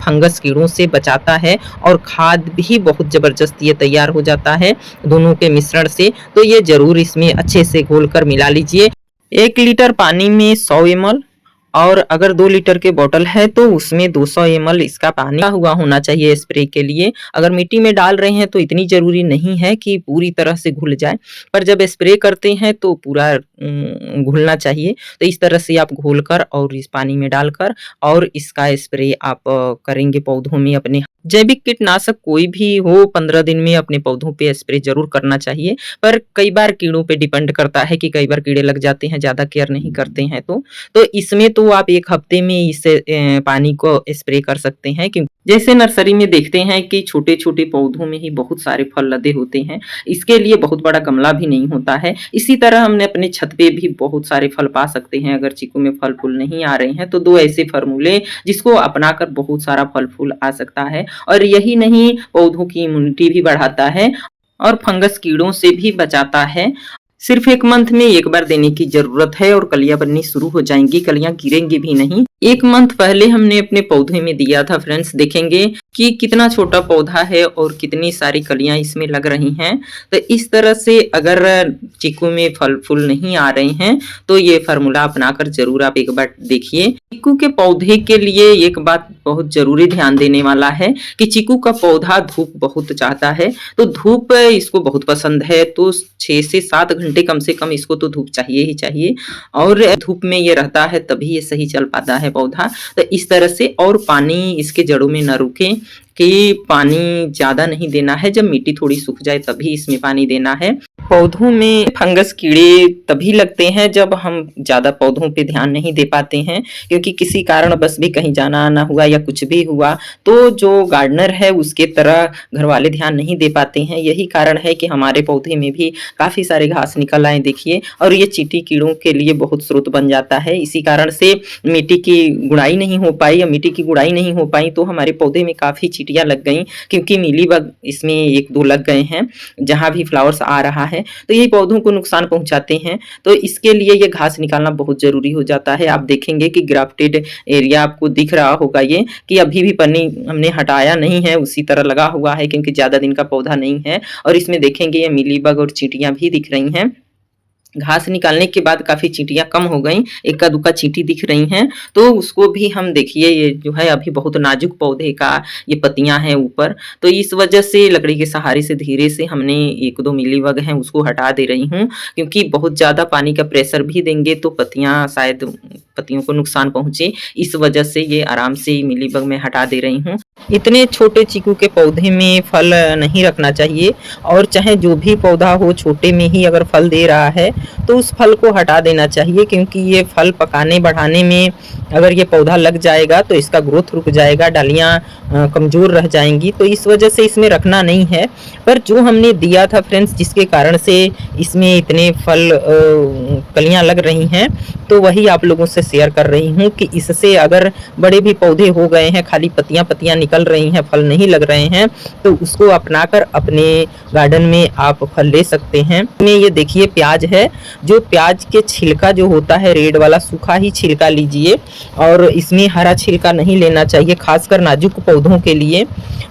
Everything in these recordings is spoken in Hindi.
फंगस कीड़ों से बचाता है और खाद भी बहुत ज़बरदस्त ये तैयार हो जाता है दोनों के मिश्रण से। तो ये ज़रूर इसमें अच्छे से घोलकर मिला लीजिए। 1 लीटर पानी में 100 ml और अगर 2 लीटर के बॉटल है तो उसमें 200 ml इसका पानी हुआ होना चाहिए स्प्रे के लिए। अगर मिट्टी में डाल रहे हैं तो इतनी ज़रूरी नहीं है कि पूरी तरह से घुल जाए, पर जब स्प्रे करते हैं तो पूरा घुलना चाहिए। तो इस तरह से आप घोलकर और इस पानी में डालकर और इसका स्प्रे आप करेंगे पौधों में अपने। जैविक कीटनाशक कोई भी हो 15 दिन में अपने पौधों पे स्प्रे ज़रूर करना चाहिए, पर कई बार कीड़ों पे डिपेंड करता है कि कई बार कीड़े लग जाते हैं, ज़्यादा केयर नहीं करते हैं तो इसमें तो आप 1 हफ्ते में इस पानी को स्प्रे कर सकते हैं। क्योंकि जैसे नर्सरी में देखते हैं कि छोटे-छोटे पौधों में ही बहुत सारे फल लदे होते हैं, इसके लिए बहुत बड़ा गमला भी नहीं होता है। इसी तरह हमने अपने छत पे भी बहुत सारे फल पा सकते हैं। अगर चीकू में फल-फूल नहीं आ रहे हैं तो 2 ऐसे फार्मूले जिसको अपनाकर बहुत सारा फल-फूल आ सकता है। और यही नहीं, पौधों की इम्यूनिटी भी बढ़ाता है और फंगस कीड़ों से भी बचाता है। सिर्फ 1 मंथ में 1 बार देने की ज़रूरत है और कलियाँ बननी शुरू हो जाएँगी, कलियाँ गिरेंगी भी नहीं। 1 मंथ पहले हमने अपने पौधे में दिया था फ्रेंड्स, देखेंगे कि कितना छोटा पौधा है और कितनी सारी कलियाँ इसमें लग रही हैं। तो इस तरह से अगर चीकू में फल-फूल नहीं आ रहे हैं तो ये फ़ॉर्मूला अपनाकर ज़रूर आप एक बार देखिए। चीकू के पौधे के लिए एक बात बहुत ज़रूरी ध्यान देने वाला है कि चीकू का पौधा धूप बहुत चाहता है, तो धूप इसको बहुत पसंद है। तो 6 से 7 घंटे कम से कम इसको तो धूप चाहिए ही चाहिए और धूप में ये रहता है तभी ये सही चल पाता है पौधा। तो इस तरह से, और पानी इसके जड़ों में न रुके कि पानी ज़्यादा नहीं देना है, जब मिट्टी थोड़ी सूख जाए तभी इसमें पानी देना है। पौधों में फंगस कीड़े तभी लगते हैं जब हम ज़्यादा पौधों पे ध्यान नहीं दे पाते हैं, क्योंकि किसी कारण बस भी कहीं जाना आना हुआ या कुछ भी हुआ तो जो गार्डनर है उसके तरह घर वाले ध्यान नहीं दे पाते हैं। यही कारण है कि हमारे पौधे में भी काफ़ी सारे घास निकल आए देखिए, और ये चींटी कीड़ों के लिए बहुत स्रोत बन जाता है। इसी कारण से मिट्टी की गुड़ाई नहीं हो पाई, या मिट्टी की गुड़ाई नहीं हो पाई तो हमारे पौधे में काफ़ी चींटियाँ लग गई, क्योंकि मीलीबग इसमें 1-2 लग गए हैं जहाँ भी फ्लावर्स आ रहा है, तो यही पौधों को नुकसान पहुंचाते हैं। तो इसके लिए ये घास निकालना बहुत ज़रूरी हो जाता है। आप देखेंगे कि ग्राफ्टेड एरिया आपको दिख रहा होगा ये, कि अभी भी पन्नी हमने हटाया नहीं है, उसी तरह लगा हुआ है, क्योंकि ज़्यादा दिन का पौधा नहीं है। और इसमें देखेंगे ये मीलीबग और चींटियाँ भी दिख रही हैं। घास निकालने के बाद काफ़ी चींटियाँ कम हो गई, इक्का दुक्का चींटी दिख रही हैं, तो उसको भी हम देखिए, ये जो है अभी बहुत नाजुक पौधे का ये पत्तियाँ हैं ऊपर, तो इस वजह से लकड़ी के सहारे से धीरे से हमने 1-2 मिलीबग हैं उसको हटा दे रही हूँ, क्योंकि बहुत ज़्यादा पानी का प्रेशर भी देंगे तो पत्तियाँ शायद पत्तियों को नुकसान पहुँचे, इस वजह से ये आराम से मिलीबग में हटा दे रही हूँ। इतने छोटे चीकू के पौधे में फल नहीं रखना चाहिए, और चाहे जो भी पौधा हो छोटे में ही अगर फल दे रहा है तो उस फल को हटा देना चाहिए, क्योंकि ये फल पकाने बढ़ाने में अगर ये पौधा लग जाएगा तो इसका ग्रोथ रुक जाएगा, डालियाँ कमज़ोर रह जाएंगी, तो इस वजह से इसमें रखना नहीं है। पर जो हमने दिया था फ्रेंड्स, जिसके कारण से इसमें इतने फल कलियाँ लग रही हैं, तो वही आप लोगों से शेयर कर रही हूँ कि इससे अगर बड़े भी पौधे हो गए हैं, खाली पत्तियाँ निकल रही हैं, फल नहीं लग रहे हैं, तो उसको अपनाकर अपने गार्डन में आप फल ले सकते हैं। में ये देखिए प्याज है, जो प्याज के छिलका जो होता है रेड वाला, सूखा ही छिलका लीजिए, और इसमें हरा छिलका नहीं लेना चाहिए, खासकर नाजुक पौधों के लिए।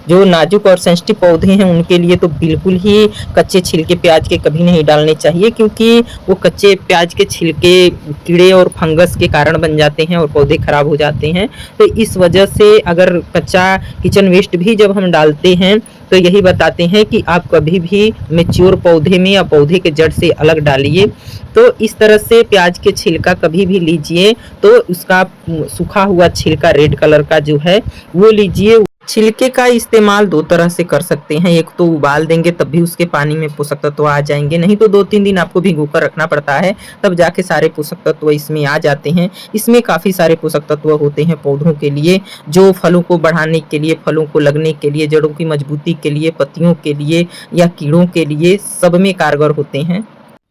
जो नाजुक और सेंसिटिव पौधे हैं उनके लिए तो बिल्कुल ही कच्चे छिलके प्याज के कभी नहीं डालने चाहिए, क्योंकि वो कच्चे प्याज के छिलके कीड़े और फंगस के कारण बन जाते हैं और पौधे खराब हो जाते हैं। तो इस वजह से अगर कच्चा किचन वेस्ट भी जब हम डालते हैं तो यही बताते हैं कि आप कभी भी मैच्योर पौधे में या पौधे के जड़ से अलग डालिए। तो इस तरह से प्याज के छिलका कभी भी लीजिए तो उसका सूखा हुआ छिलका रेड कलर का जो है वो लीजिए। छिलके का इस्तेमाल 2 तरह से कर सकते हैं, एक तो उबाल देंगे तब भी उसके पानी में पोषक तत्व आ जाएंगे, नहीं तो 2-3 दिन आपको भिगोकर रखना पड़ता है, तब जाके सारे पोषक तत्व इसमें आ जाते हैं। इसमें काफ़ी सारे पोषक तत्व होते हैं पौधों के लिए, जो फलों को बढ़ाने के लिए, फलों को लगने के लिए, जड़ों की मजबूती के लिए, पत्तियों के लिए या कीड़ों के लिए, सब में कारगर होते हैं।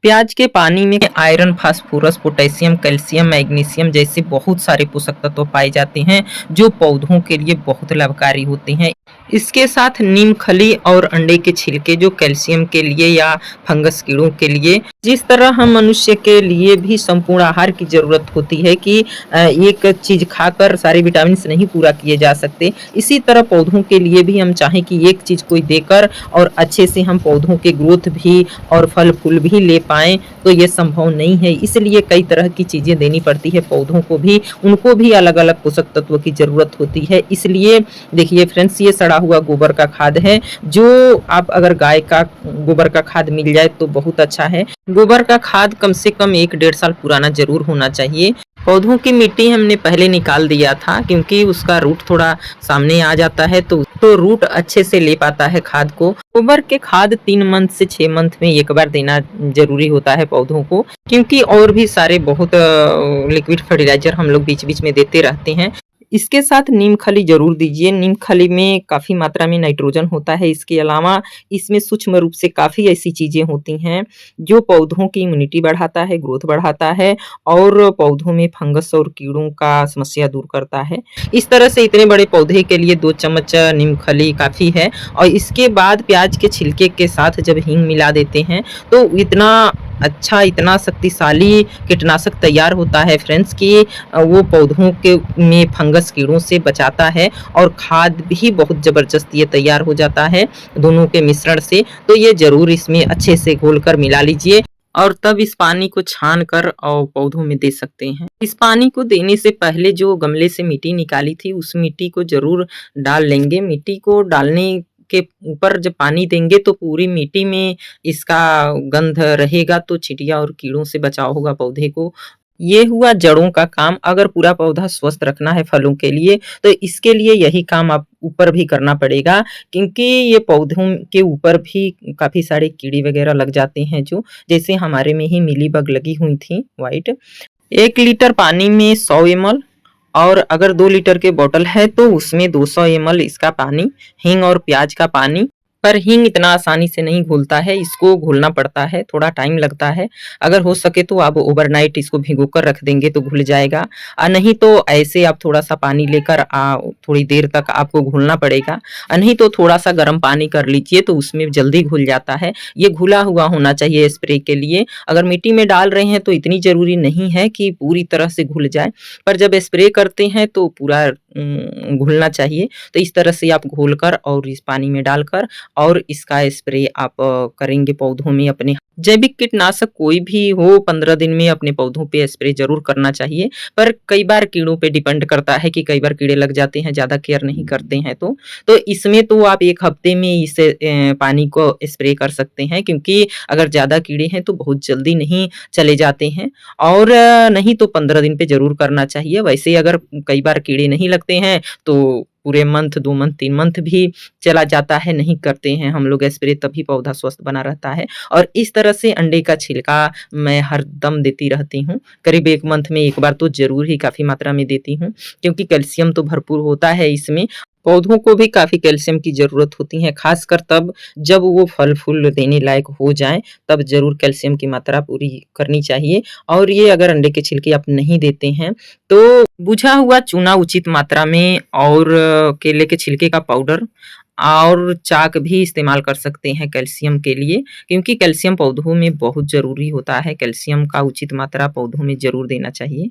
प्याज के पानी में iron, phosphorus, potassium, calcium, magnesium जैसे बहुत सारे पोषक तत्व पाए जाते हैं, जो पौधों के लिए बहुत लाभकारी होते हैं। इसके साथ नीम खली और अंडे के छिलके, जो कैल्शियम के लिए या फंगस कीड़ों के लिए जिस तरह हम मनुष्य के लिए भी संपूर्ण आहार की ज़रूरत होती है कि एक चीज़ खाकर सारे विटामिन्स नहीं पूरा किए जा सकते, इसी तरह पौधों के लिए भी हम चाहें कि एक चीज़ कोई देकर और अच्छे से हम पौधों के ग्रोथ भी और फल-फूल भी ले पाएँ, तो ये संभव नहीं है। इसलिए कई तरह की चीज़ें देनी पड़ती है पौधों को भी, उनको भी अलग-अलग पोषक तत्व की ज़रूरत होती है। इसलिए देखिए फ्रेंड्स, ये सड़ा हुआ गोबर का खाद है, जो आप अगर गाय का गोबर का खाद मिल जाए तो बहुत अच्छा है। गोबर का खाद कम से कम 1 डेढ़ साल पुराना ज़रूर होना चाहिए। पौधों की मिट्टी हमने पहले निकाल दिया था क्योंकि उसका रूट थोड़ा सामने आ जाता है तो रूट अच्छे से ले पाता है खाद को। गोबर के खाद 3 मंथ से 6 मंथ में एक बार देना ज़रूरी होता है पौधों को, क्योंकि और भी सारे बहुत लिक्विड फर्टिलाइज़र हम लोग बीच-बीच में देते रहते हैं। इसके साथ नीम खली ज़रूर दीजिए। नीम खली में काफ़ी मात्रा में नाइट्रोजन होता है। इसके अलावा इसमें सूक्ष्म रूप से काफ़ी ऐसी चीज़ें होती हैं जो पौधों की इम्यूनिटी बढ़ाता है, ग्रोथ बढ़ाता है और पौधों में फंगस और कीड़ों का समस्या दूर करता है। इस तरह से इतने बड़े पौधे के लिए 2 चम्मच नीम खली काफ़ी है और इसके बाद प्याज के छिलके के साथ जब हींग मिला देते हैं तो इतना अच्छा, इतना शक्तिशाली कीटनाशक तैयार होता है फ्रेंड्स कि वो पौधों के में फंगस कीड़ों से बचाता है और खाद भी बहुत ज़बरदस्त ये तैयार हो जाता है दोनों के मिश्रण से। तो ये ज़रूर इसमें अच्छे से घोलकर मिला लीजिए और तब इस पानी को छान कर और पौधों में दे सकते हैं। इस पानी को देने से पहले जो गमले से मिट्टी निकाली थी उस मिट्टी को ज़रूर डाल लेंगे। मिट्टी को डालने के ऊपर जब पानी देंगे तो पूरी मिट्टी में इसका गंध रहेगा तो चींटियाँ और कीड़ों से बचाव होगा पौधे को। ये हुआ जड़ों का काम। अगर पूरा पौधा स्वस्थ रखना है फलों के लिए तो इसके लिए यही काम आप ऊपर भी करना पड़ेगा, क्योंकि ये पौधों के ऊपर भी काफ़ी सारे कीड़े वगैरह लग जाते हैं जो जैसे हमारे में ही मिलीबग लगी हुई थी व्हाइट। 1 लीटर पानी में 100 ml और अगर 2 लीटर के बॉटल है तो उसमें 200 ml इसका पानी, हींग और प्याज का पानी। पर हींग इतना आसानी से नहीं घुलता है, इसको घोलना पड़ता है, थोड़ा टाइम लगता है। अगर हो सके तो आप ओवरनाइट इसको भिगोकर रख देंगे तो घुल जाएगा, नहीं तो ऐसे आप थोड़ा-सा पानी लेकर थोड़ी देर तक आपको घोलना पड़ेगा, नहीं तो थोड़ा-सा गर्म पानी कर लीजिए तो उसमें जल्दी घुल जाता है। ये घुला हुआ होना चाहिए स्प्रे के लिए। अगर मिट्टी में डाल रहे हैं तो इतनी ज़रूरी नहीं है कि पूरी तरह से घुल जाए, पर जब स्प्रे करते हैं तो पूरा घुलना चाहिए। तो इस तरह से आप घोलकर और इस पानी में डालकर और इसका स्प्रे आप करेंगे पौधों में अपने। जैविक कीटनाशक कोई भी हो 15 दिन में अपने पौधों पे स्प्रे ज़रूर करना चाहिए, पर कई बार कीड़ों पे डिपेंड करता है कि कई बार कीड़े लग जाते हैं, ज़्यादा केयर नहीं करते हैं तो। तो इसमें तो आप 1 हफ्ते में इस पानी को स्प्रे कर सकते हैं, क्योंकि अगर ज़्यादा कीड़े हैं तो बहुत जल्दी नहीं चले जाते हैं और नहीं तो 15 दिन पे ज़रूर करना चाहिए। वैसे अगर कई बार कीड़े नहीं लगते हैं तो पूरे मंथ, 2 मंथ, 3 मंथ भी चला जाता है, नहीं करते हैं हम लोग स्प्रे तभी पौधा स्वस्थ बना रहता है। और इस तरह से अंडे का छिलका मैं हरदम देती रहती हूँ। करीब 1 मंथ में 1 बार तो ज़रूर ही काफ़ी मात्रा में देती हूँ, क्योंकि कैल्शियम तो भरपूर होता है इसमें। पौधों को भी काफ़ी कैल्शियम की ज़रूरत होती है, ख़ासकर तब जब वो फल-फूल देने लायक हो जाएँ, तब ज़रूर कैल्शियम की मात्रा पूरी करनी चाहिए। और ये अगर अंडे के छिलके आप नहीं देते हैं, तो बुझा हुआ चूना उचित मात्रा में और केले के छिलके का पाउडर और चाक भी इस्तेमाल कर सकते हैं कैल्शियम के लिए, क्योंकि कैल्शियम पौधों में बहुत ज़रूरी होता है। कैल्शियम का उचित मात्रा पौधों में ज़रूर देना चाहिए।